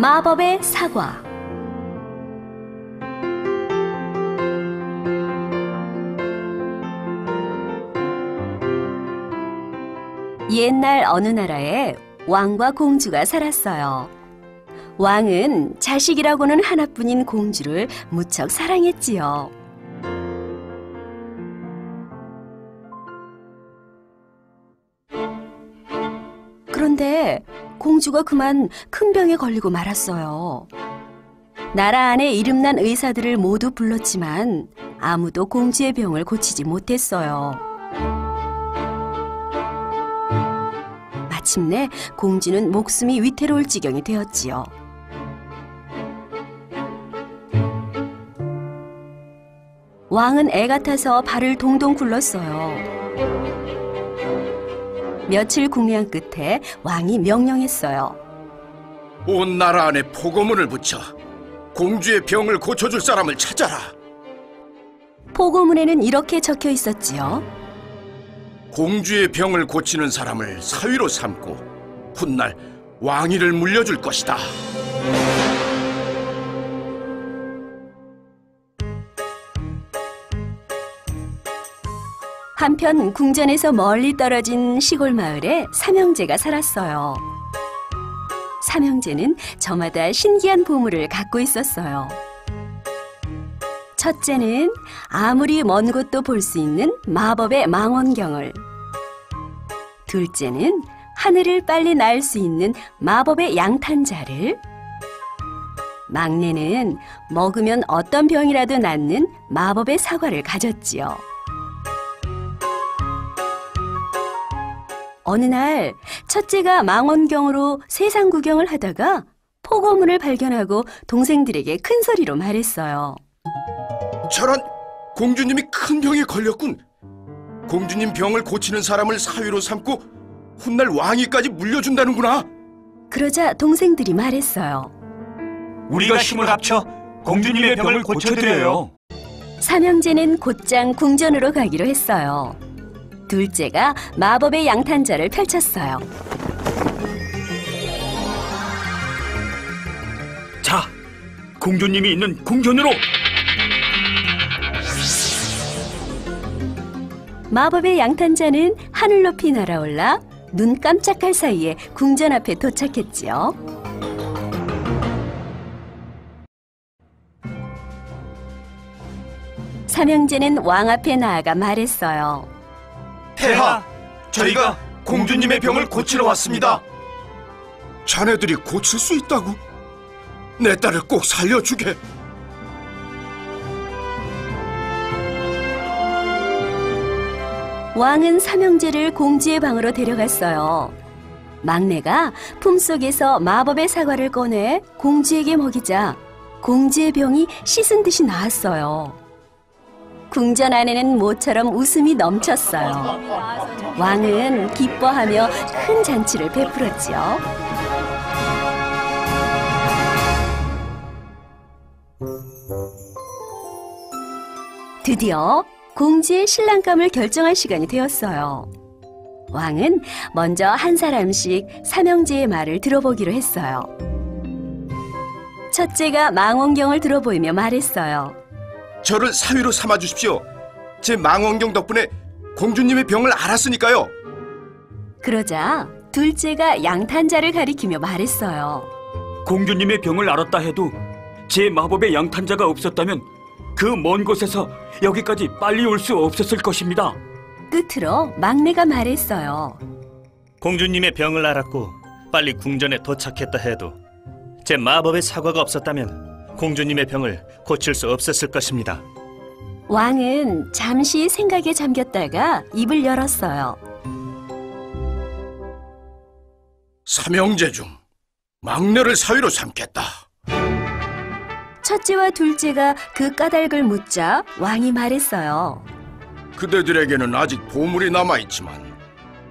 마법의 사과. 옛날 어느 나라에 왕과 공주가 살았어요. 왕은 자식이라고는 하나뿐인 공주를 무척 사랑했지요. 그런데 공주가 그만 큰 병에 걸리고 말았어요. 나라 안에 이름난 의사들을 모두 불렀지만 아무도 공주의 병을 고치지 못했어요. 마침내 공주는 목숨이 위태로울 지경이 되었지요. 왕은 애가 타서 발을 동동 굴렀어요. 며칠 궁리한 끝에 왕이 명령했어요. 온 나라 안에 포고문을 붙여 공주의 병을 고쳐줄 사람을 찾아라. 포고문에는 이렇게 적혀 있었지요. 공주의 병을 고치는 사람을 사위로 삼고 훗날 왕위를 물려줄 것이다. 한편 궁전에서 멀리 떨어진 시골 마을에 삼형제가 살았어요. 삼형제는 저마다 신기한 보물을 갖고 있었어요. 첫째는 아무리 먼 곳도 볼 수 있는 마법의 망원경을, 둘째는 하늘을 빨리 날 수 있는 마법의 양탄자를, 막내는 먹으면 어떤 병이라도 낫는 마법의 사과를 가졌지요. 어느 날 첫째가 망원경으로 세상 구경을 하다가 포고문을 발견하고 동생들에게 큰 소리로 말했어요. 저런, 공주님이 큰 병에 걸렸군. 공주님 병을 고치는 사람을 사위로 삼고 훗날 왕위까지 물려준다는구나. 그러자 동생들이 말했어요. 우리가 힘을 합쳐 공주님의 병을 고쳐드려요. 삼형제는 곧장 궁전으로 가기로 했어요. 둘째가 마법의 양탄자를 펼쳤어요. 자, 공주님이 있는 궁전으로! 마법의 양탄자는 하늘 높이 날아올라 눈 깜짝할 사이에 궁전 앞에 도착했지요. 삼형제는 왕 앞에 나아가 말했어요. 폐하, 저희가 공주님의 병을 고치러 왔습니다. 자네들이 고칠 수 있다고? 내 딸을 꼭 살려주게. 왕은 삼형제를 공주의 방으로 데려갔어요. 막내가 품속에서 마법의 사과를 꺼내 공주에게 먹이자 공주의 병이 씻은 듯이 나았어요. 궁전 안에는 모처럼 웃음이 넘쳤어요. 왕은 기뻐하며 큰 잔치를 베풀었지요. 드디어 공주의 신랑감을 결정할 시간이 되었어요. 왕은 먼저 한 사람씩 삼형제의 말을 들어보기로 했어요. 첫째가 망원경을 들어보이며 말했어요. 저를 사위로 삼아주십시오. 제 망원경 덕분에 공주님의 병을 알았으니까요. 그러자 둘째가 양탄자를 가리키며 말했어요. 공주님의 병을 알았다 해도 제 마법의 양탄자가 없었다면 그 먼 곳에서 여기까지 빨리 올 수 없었을 것입니다. 끝으로 막내가 말했어요. 공주님의 병을 알았고 빨리 궁전에 도착했다 해도 제 마법의 사과가 없었다면 공주님의 병을 고칠 수 없었을 것입니다. 왕은 잠시 생각에 잠겼다가 입을 열었어요. 삼형제 중 막내를 사위로 삼겠다. 첫째와 둘째가 그 까닭을 묻자 왕이 말했어요. 그대들에게는 아직 보물이 남아있지만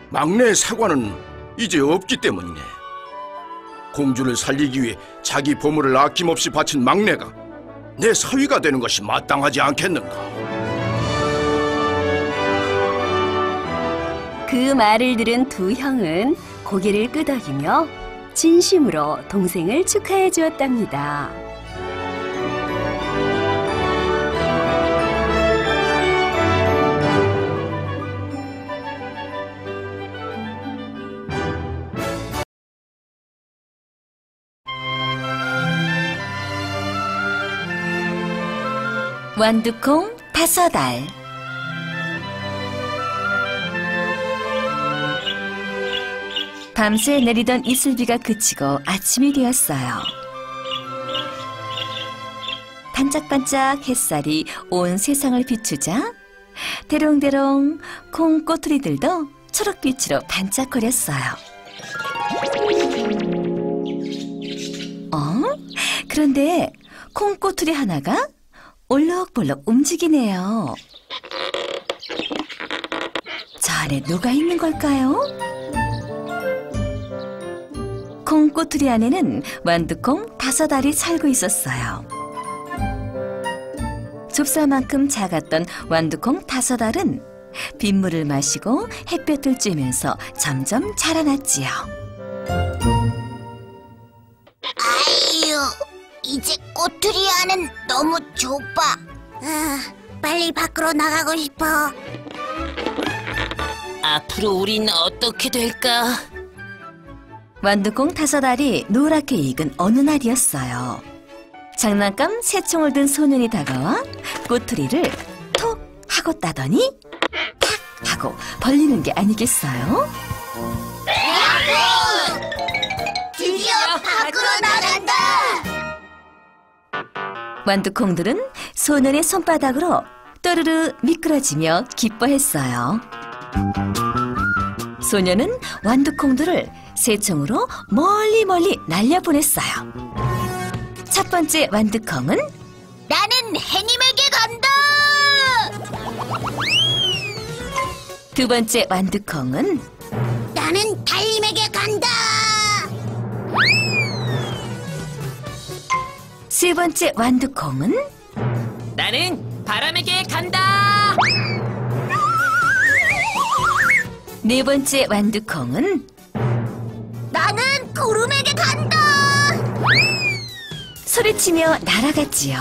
막내의 사과는 이제 없기 때문이네. 공주를 살리기 위해 자기 보물을 아낌없이 바친 막내가 내 사위가 되는 것이 마땅하지 않겠는가? 그 말을 들은 두 형은 고개를 끄덕이며 진심으로 동생을 축하해 주었답니다. 완두콩 5알. 밤새 내리던 이슬비가 그치고 아침이 되었어요. 반짝반짝 햇살이 온 세상을 비추자 대롱대롱 콩꼬투리들도 초록빛으로 반짝거렸어요. 그런데 콩꼬투리 하나가 올록볼록 움직이네요. 저 안에 누가 있는 걸까요? 콩꼬투리 안에는 완두콩 5알이 살고 있었어요. 좁쌀만큼 작았던 완두콩 5알은 빗물을 마시고 햇볕을 쬐면서 점점 자라났지요. 아유, 이제 꼬투리 안은 너무 좁아. 빨리 밖으로 나가고 싶어. 앞으로 우린 어떻게 될까? 완두콩 5알이 노랗게 익은 어느 날이었어요. 장난감 새총을 든 소년이 다가와 꼬투리를 톡 하고 따더니 탁 하고 벌리는 게 아니겠어요? 드디어 밖으로 나간다. 완두콩들은 소년의 손바닥으로 또르르 미끄러지며 기뻐했어요. 소년은 완두콩들을 새총으로 멀리 날려보냈어요. 첫 번째 완두콩은 나는 해님에게 간다. 두 번째 완두콩은 나는 달님에게 간다. 세 번째 완두콩은 나는 바람에게 간다. 네 번째 완두콩은 나는 구름에게 간다. 소리치며 날아갔지요.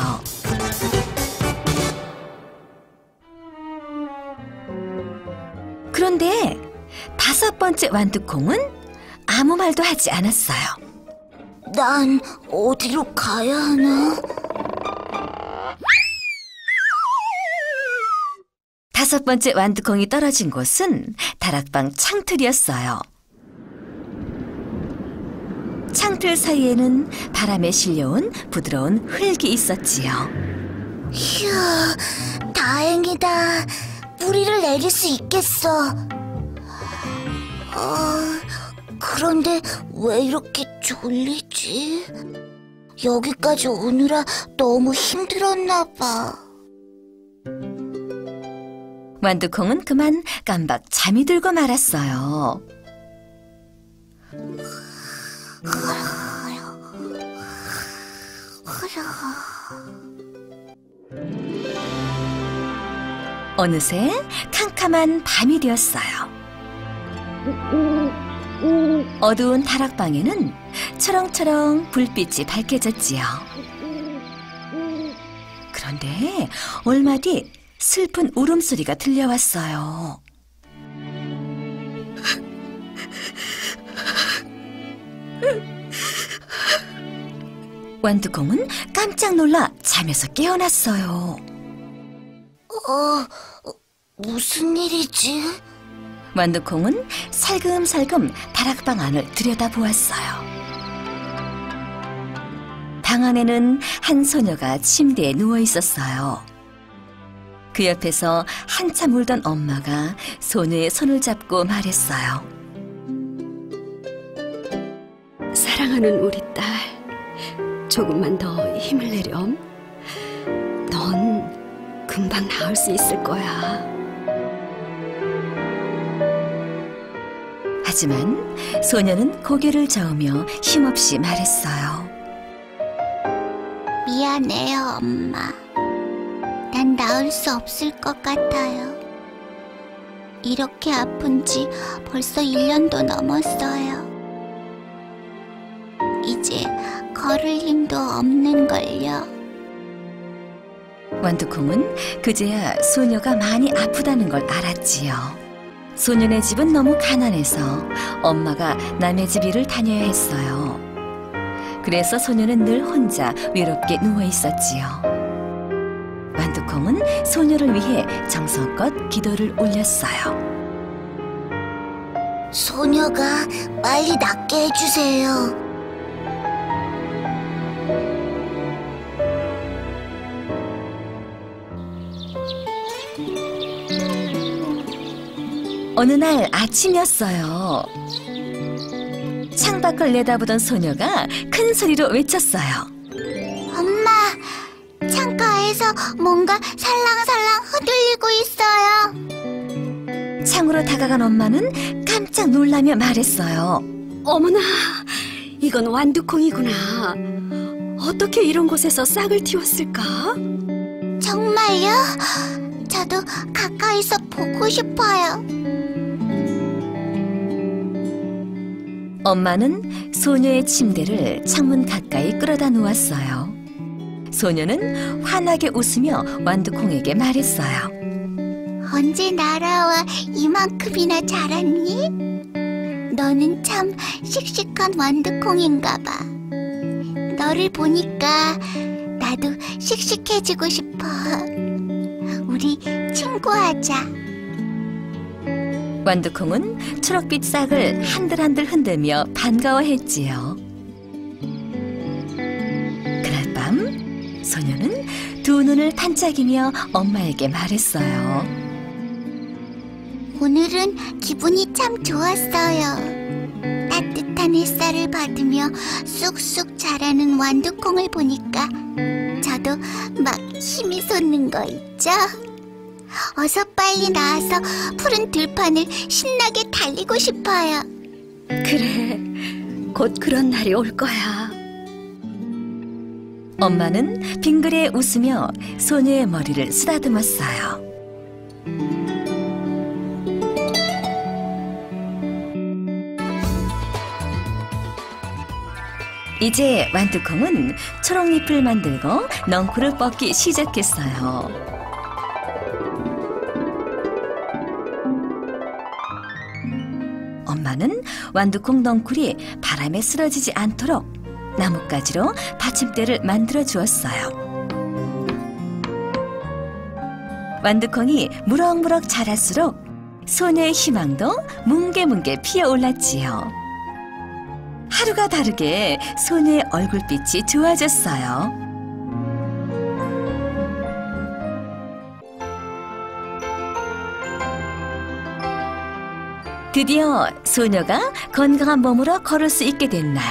그런데 5번째 완두콩은 아무 말도 하지 않았어요. 난 어디로 가야 하나? 5번째 완두콩이 떨어진 곳은 다락방 창틀이었어요. 창틀 사이에는 바람에 실려온 부드러운 흙이 있었지요. 휴, 다행이다. 뿌리를 내릴 수 있겠어. 그런데 왜 이렇게 졸리지? 여기까지 오느라 너무 힘들었나 봐. 완두콩은 그만 깜박 잠이 들고 말았어요. 어느새 캄캄한 밤이 되었어요. 어두운 다락방에는 초롱초롱 불빛이 밝혀졌지요. 그런데 얼마 뒤 슬픈 울음소리가 들려왔어요. 완두콩은 깜짝 놀라 잠에서 깨어났어요. 무슨 일이지? 완두콩은 살금살금 다락방 안을 들여다보았어요. 방 안에는 한 소녀가 침대에 누워 있었어요. 그 옆에서 한참 울던 엄마가 소녀의 손을 잡고 말했어요. 사랑하는 우리 딸, 조금만 더 힘을 내렴. 넌 금방 나을 수 있을 거야. 하지만 소녀는 고개를 저으며 힘없이 말했어요. 미안해요, 엄마. 난 나을 수 없을 것 같아요. 이렇게 아픈 지 벌써 1년도 넘었어요. 걸을 힘도 없는걸요. 완두콩은 그제야 소녀가 많이 아프다는 걸 알았지요. 소년의 집은 너무 가난해서 엄마가 남의 집 일을 다녀야 했어요. 그래서 소녀는 늘 혼자 외롭게 누워 있었지요. 완두콩은 소녀를 위해 정성껏 기도를 올렸어요. 소녀가 빨리 낫게 해주세요. 어느 날 아침이었어요. 창밖을 내다보던 소녀가 큰 소리로 외쳤어요. 엄마, 창가에서 뭔가 살랑살랑 흔들리고 있어요. 창으로 다가간 엄마는 깜짝 놀라며 말했어요. 어머나, 이건 완두콩이구나. 어떻게 이런 곳에서 싹을 틔웠을까? 정말요? 저도 가까이서 보고 싶어요. 엄마는 소녀의 침대를 창문 가까이 끌어다 놓았어요. 소녀는 환하게 웃으며 완두콩에게 말했어요. 언제 날아와 이만큼이나 자랐니? 너는 참 씩씩한 완두콩인가 봐. 너를 보니까 나도 씩씩해지고 싶어. 우리 친구하자. 완두콩은 초록빛 싹을 한들한들 흔들며 반가워했지요. 그날 밤 소녀는 두 눈을 반짝이며 엄마에게 말했어요. 오늘은 기분이 참 좋았어요. 따뜻한 햇살을 받으며 쑥쑥 자라는 완두콩을 보니까 저도 막 힘이 솟는 거 있죠? 어서 빨리 나와서 푸른 들판을 신나게 달리고 싶어요. 그래, 곧 그런 날이 올 거야. 엄마는 빙그레 웃으며 소녀의 머리를 쓰다듬었어요. 이제 완두콩은 초록잎을 만들고 넝쿨을 뻗기 시작했어요. 엄마는 완두콩 넝쿨이 바람에 쓰러지지 않도록 나뭇가지로 받침대를 만들어 주었어요. 완두콩이 무럭무럭 자랄수록 소녀의 희망도 뭉게뭉게 피어올랐지요. 하루가 다르게 소녀의 얼굴빛이 좋아졌어요. 드디어 소녀가 건강한 몸으로 걸을 수 있게 된 날,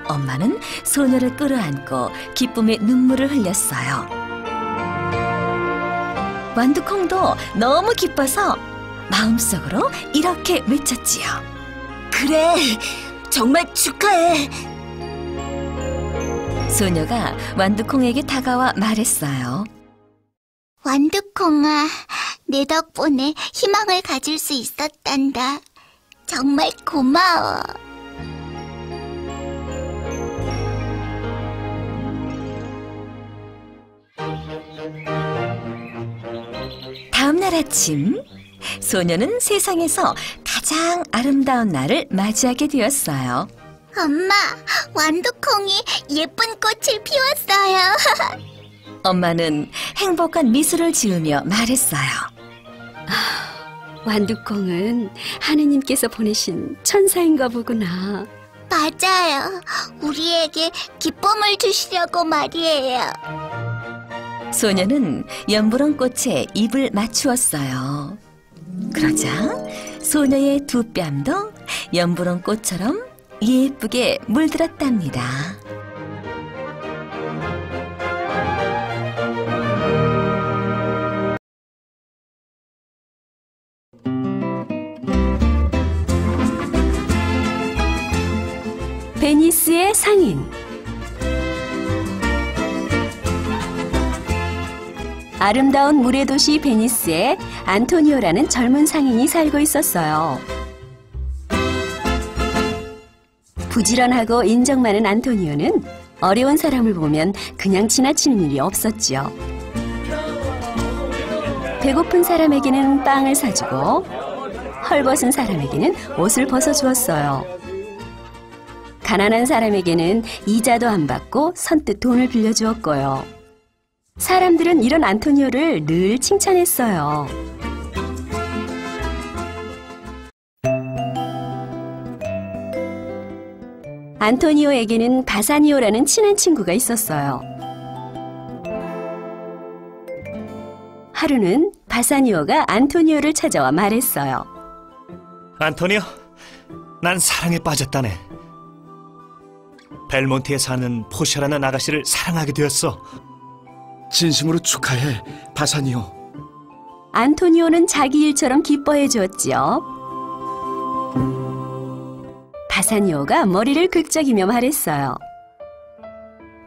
엄마는 소녀를 끌어안고 기쁨의 눈물을 흘렸어요. 완두콩도 너무 기뻐서 마음속으로 이렇게 외쳤지요. 그래, 정말 축하해. 소녀가 완두콩에게 다가와 말했어요. 완두콩아, 내 덕분에 희망을 가질 수 있었단다. 정말 고마워. 다음 날 아침, 소녀는 세상에서 가장 아름다운 날을 맞이하게 되었어요. 엄마, 완두콩이 예쁜 꽃을 피웠어요. 엄마는 행복한 미소를 지으며 말했어요. 완두콩은 하느님께서 보내신 천사인가 보구나. 맞아요. 우리에게 기쁨을 주시려고 말이에요. 소녀는 연분홍 꽃에 입을 맞추었어요. 그러자 소녀의 두 뺨도 연분홍 꽃처럼 예쁘게 물들었답니다. 베니스의 상인. 아름다운 물의 도시 베니스에 안토니오라는 젊은 상인이 살고 있었어요. 부지런하고 인정 많은 안토니오는 어려운 사람을 보면 그냥 지나치는 일이 없었지요. 배고픈 사람에게는 빵을 사주고 헐벗은 사람에게는 옷을 벗어주었어요. 가난한 사람에게는 이자도 안 받고 선뜻 돈을 빌려주었고요. 사람들은 이런 안토니오를 늘 칭찬했어요. 안토니오에게는 바사니오라는 친한 친구가 있었어요. 하루는 바사니오가 안토니오를 찾아와 말했어요. 안토니오, 난 사랑에 빠졌다네. 벨몬티에 사는 포샤라는 아가씨를 사랑하게 되었어. 진심으로 축하해, 바사니오. 안토니오는 자기 일처럼 기뻐해 주었지요. 바사니오가 머리를 긁적이며 말했어요.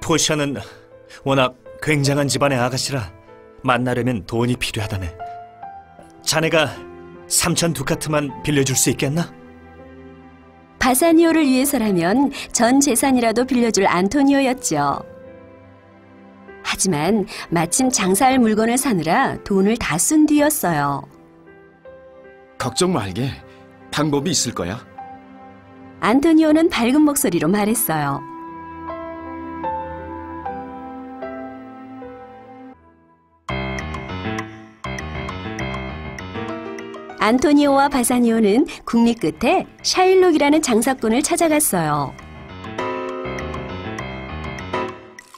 포샤는 워낙 굉장한 집안의 아가씨라 만나려면 돈이 필요하다네. 자네가 3,000 두카트만 빌려줄 수 있겠나? 바사니오를 위해서라면 전 재산이라도 빌려줄 안토니오였죠. 하지만 마침 장사할 물건을 사느라 돈을 다 쓴 뒤였어요. 걱정 말게. 방법이 있을 거야. 안토니오는 밝은 목소리로 말했어요. 안토니오와 바사니오는 국리 끝에 샤일록이라는 장사꾼을 찾아갔어요.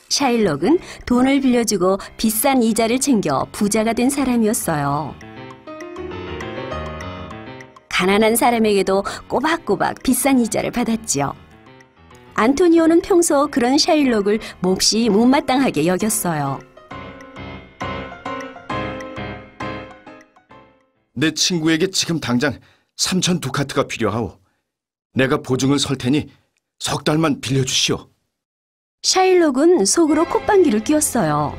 샤일록은 돈을 빌려주고 비싼 이자를 챙겨 부자가 된 사람이었어요. 가난한 사람에게도 꼬박꼬박 비싼 이자를 받았지요. 안토니오는 평소 그런 샤일록을 몹시 못마땅하게 여겼어요. 내 친구에게 지금 당장 3,000 두카트가 필요하오. 내가 보증을 설 테니 석 달만 빌려주시오. 샤일록은 속으로 콧방귀를 뀌었어요.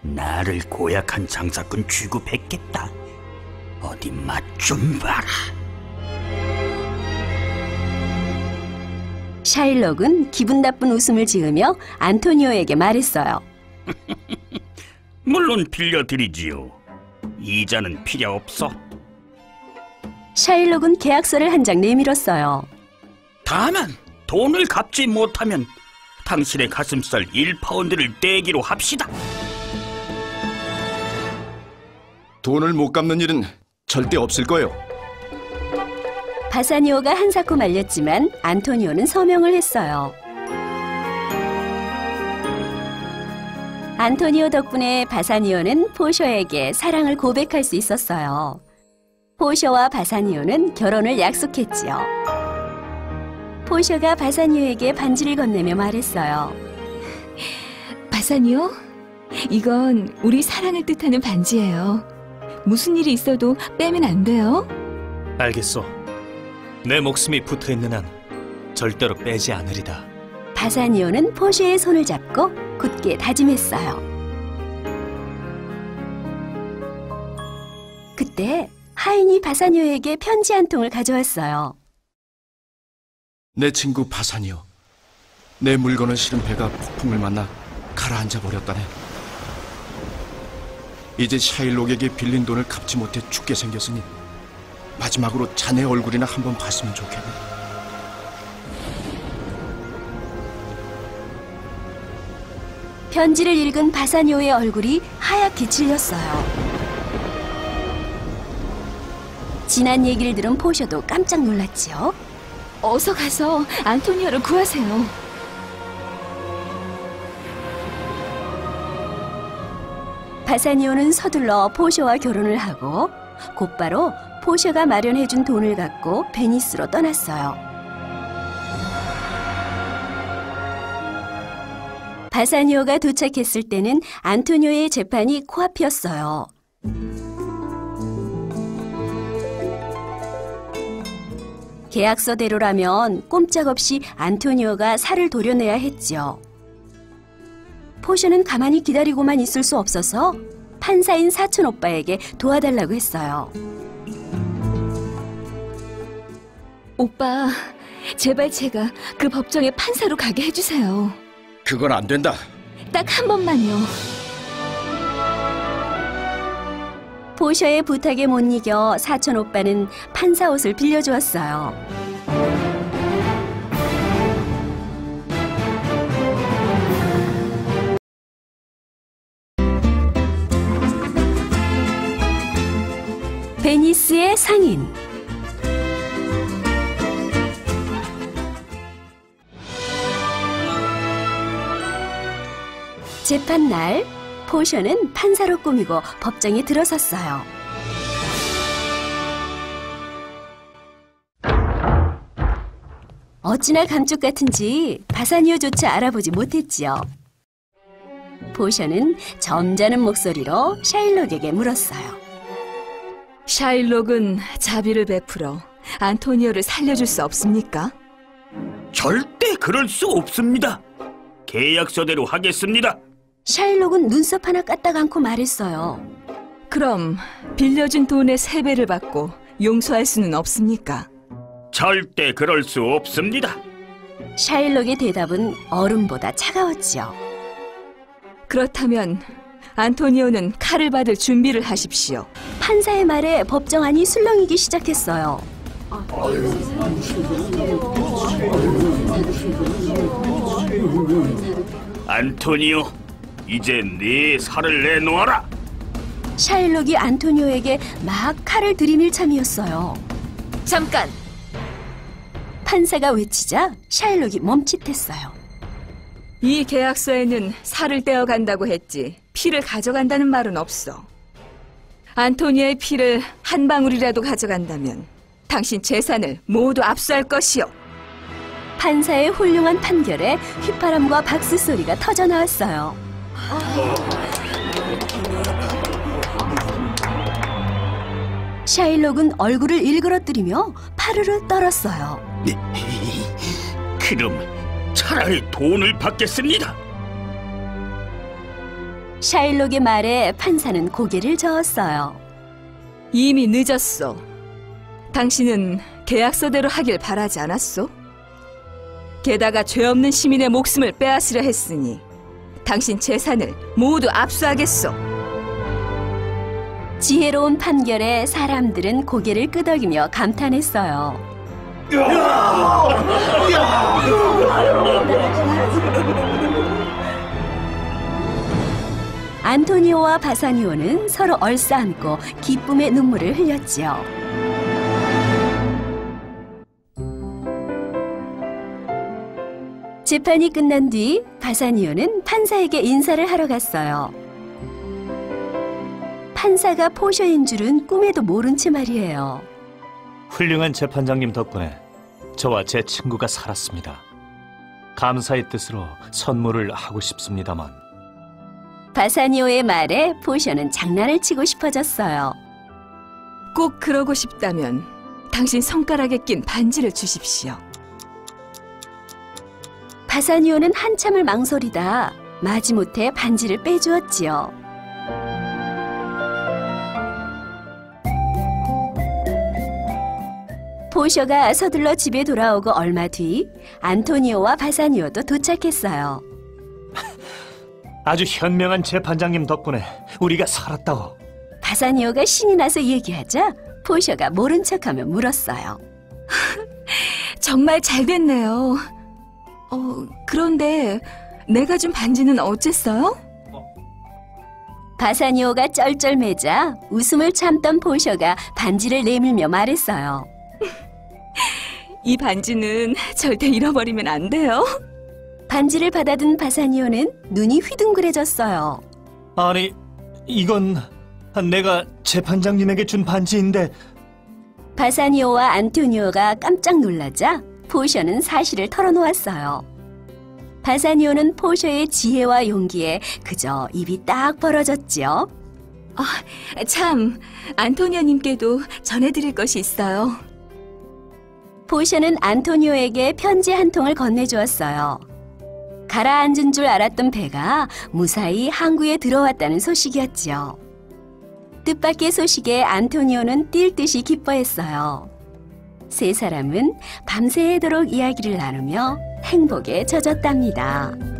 나를 고약한 장사꾼 취급했겠다. 어디 맛 좀 봐라. 샤일록은 기분 나쁜 웃음을 지으며 안토니오에게 말했어요. 물론 빌려드리지요. 이자는 필요 없어. 샤일록은 계약서를 한 장 내밀었어요. 다만 돈을 갚지 못하면 당신의 가슴살 1파운드를 떼기로 합시다. 돈을 못 갚는 일은 절대 없을 거예요. 바사니오가 한사코 말렸지만 안토니오는 서명을 했어요. 안토니오 덕분에 바사니오는 포쇼에게 사랑을 고백할 수 있었어요. 포쇼와 바사니오는 결혼을 약속했지요. 포쇼가 바사니오에게 반지를 건네며 말했어요. 바사니오, 이건 우리 사랑을 뜻하는 반지예요. 무슨 일이 있어도 빼면 안 돼요. 알겠소. 내 목숨이 붙어있는 한 절대로 빼지 않으리다. 바사니오는 포쇼의 손을 잡고 굳게 다짐했어요. 그때 하인이 바사니오에게 편지 한 통을 가져왔어요. 내 친구 바사니오. 내 물건을 실은 배가 폭풍을 만나 가라앉아 버렸다네. 이제 샤일록에게 빌린 돈을 갚지 못해 죽게 생겼으니 마지막으로 자네 얼굴이나 한번 봤으면 좋겠네. 편지를 읽은 바사니오의 얼굴이 하얗게 질렸어요. 지난 얘기를 들은 포쇼도 깜짝 놀랐지요. 어서 가서 안토니오를 구하세요. 바사니오는 서둘러 포쇼와 결혼을 하고 곧바로 포쇼가 마련해준 돈을 갖고 베니스로 떠났어요. 바사니오가 도착했을 때는 안토니오의 재판이 코앞이었어요. 계약서대로라면 꼼짝없이 안토니오가 살을 도려내야 했지요. 포쇼는 가만히 기다리고만 있을 수 없어서 판사인 사촌 오빠에게 도와달라고 했어요. 오빠, 제발 제가 그 법정의 판사로 가게 해주세요. 그건 안 된다. 딱 한 번만요. 포셔의 부탁에 못 이겨 사촌 오빠는 판사 옷을 빌려주었어요. 베니스의 상인. 재판날, 포셔는 판사로 꾸미고 법정에 들어섰어요. 어찌나 감쪽 같은지 바사니오조차 알아보지 못했지요. 포셔는 점잖은 목소리로 샤일록에게 물었어요. 샤일록은 자비를 베풀어 안토니오를 살려줄 수 없습니까? 절대 그럴 수 없습니다. 계약서대로 하겠습니다. 샤일록은 눈썹 하나 까딱 않고 말했어요. 그럼 빌려준 돈의 3배를 받고 용서할 수는 없습니까? 절대 그럴 수 없습니다. 샤일록의 대답은 얼음보다 차가웠지요. 그렇다면 안토니오는 칼을 받을 준비를 하십시오. 판사의 말에 법정 안이 술렁이기 시작했어요. 안토니오, 이제 네 살을 내놓아라. 샤일록이 안토니오에게 막 칼을 들이밀 참이었어요. 잠깐! 판사가 외치자 샤일록이 멈칫했어요. 이 계약서에는 살을 떼어간다고 했지 피를 가져간다는 말은 없어. 안토니오의 피를 한 방울이라도 가져간다면 당신 재산을 모두 압수할 것이오. 판사의 훌륭한 판결에 휘파람과 박수 소리가 터져나왔어요. 샤일록은 얼굴을 일그러뜨리며 파르르 떨었어요. 그럼 차라리 돈을 받겠습니다. 샤일록의 말에 판사는 고개를 저었어요. 이미 늦었어. 당신은 계약서대로 하길 바라지 않았소? 게다가 죄 없는 시민의 목숨을 빼앗으려 했으니 당신 재산을 모두 압수하겠소. 지혜로운 판결에 사람들은 고개를 끄덕이며 감탄했어요. 안토니오와 바사니오는 서로 얼싸안고 기쁨의 눈물을 흘렸지요. 재판이 끝난 뒤 바사니오는 판사에게 인사를 하러 갔어요. 판사가 포셔인 줄은 꿈에도 모른 채 말이에요. 훌륭한 재판장님 덕분에 저와 제 친구가 살았습니다. 감사의 뜻으로 선물을 하고 싶습니다만. 바사니오의 말에 포셔는 장난을 치고 싶어졌어요. 꼭 그러고 싶다면 당신 손가락에 낀 반지를 주십시오. 바사니오는 한참을 망설이다 마지못해 반지를 빼주었지요. 포셔가 서둘러 집에 돌아오고 얼마 뒤 안토니오와 바사니오도 도착했어요. 아주 현명한 재판장님 덕분에 우리가 살았다오. 바사니오가 신이 나서 얘기하자 포셔가 모른 척하며 물었어요. 정말 잘 됐네요. 그런데 내가 준 반지는 어쨌어요? 바사니오가 쩔쩔매자 웃음을 참던 포셔가 반지를 내밀며 말했어요. 이 반지는 절대 잃어버리면 안 돼요. 반지를 받아든 바사니오는 눈이 휘둥그레졌어요. 아니, 이건 내가 재판장님에게 준 반지인데. 바사니오와 안토니오가 깜짝 놀라자 포셔는 사실을 털어놓았어요. 바사니오는 포셔의 지혜와 용기에 그저 입이 딱 벌어졌지요. 참, 안토니오님께도 전해드릴 것이 있어요. 포셔는 안토니오에게 편지 한 통을 건네주었어요. 가라앉은 줄 알았던 배가 무사히 항구에 들어왔다는 세 사람은 밤새도록 이야기를 나누며 행복에 젖었답니다.